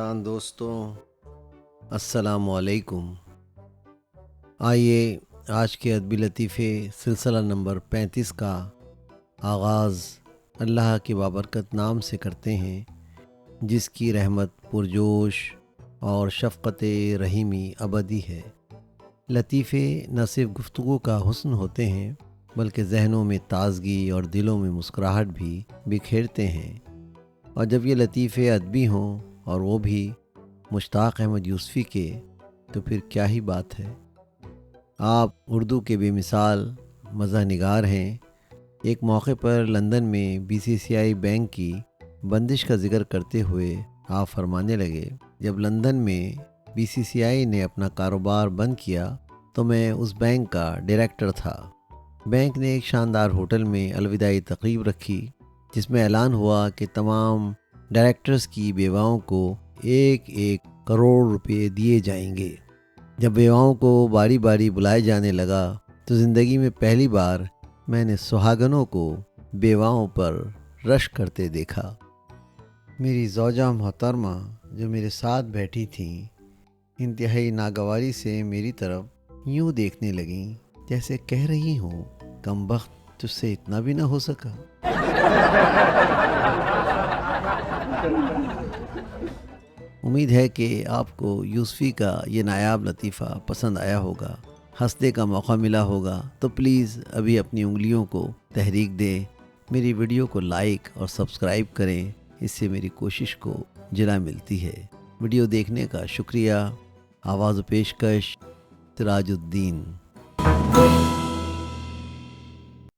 किसान दोस्तों, अस्सलाम वालेकुम। आइए आज के अदबी लतीफ़े सिलसिला नंबर 35 का आगाज़ अल्लाह के बाबरकत नाम से करते हैं, जिसकी रहमत पुरजोश और शफ़क़त रहीमी अबदी है। लतीफ़े न सिर्फ गुफ्तगू का हुस्न होते हैं, बल्कि जहनों में ताज़गी और दिलों में मुस्कुराहट भी बिखेरते हैं। और जब ये लतीफ़े अदबी हों और वो भी मुश्ताक़ अहमद यूसुफ़ी के, तो फिर क्या ही बात है। आप उर्दू के बेमिसाल मज़ा निगार हैं। एक मौके पर लंदन में बीसीसीआई बैंक की बंदिश का ज़िक्र करते हुए आप फरमाने लगे, जब लंदन में बीसीसीआई ने अपना कारोबार बंद किया तो मैं उस बैंक का डायरेक्टर था। बैंक ने एक शानदार होटल में अलविदाई तकरीब रखी, जिसमें ऐलान हुआ कि तमाम डायरेक्टर्स की बेवाओं को 1-1 करोड़ रुपए दिए जाएंगे। जब बेवाओं को बारी बारी बुलाया जाने लगा तो ज़िंदगी में पहली बार मैंने सुहागनों को बेवाओं पर रश करते देखा। मेरी ज़ौजा मोहतरमा जो मेरे साथ बैठी थीं, इंतहाई नागवारी से मेरी तरफ यूं देखने लगीं जैसे कह रही हों, कमबख्त तुझसे इतना भी ना हो सका। उम्मीद है कि आपको यूसुफ़ी का ये नायाब लतीफ़ा पसंद आया होगा, हंसने का मौका मिला होगा। तो प्लीज़ अभी अपनी उंगलियों को तहरीक दें, मेरी वीडियो को लाइक और सब्सक्राइब करें, इससे मेरी कोशिश को जिला मिलती है। वीडियो देखने का शुक्रिया। आवाज़ पेशकश सिराजुद्दीन।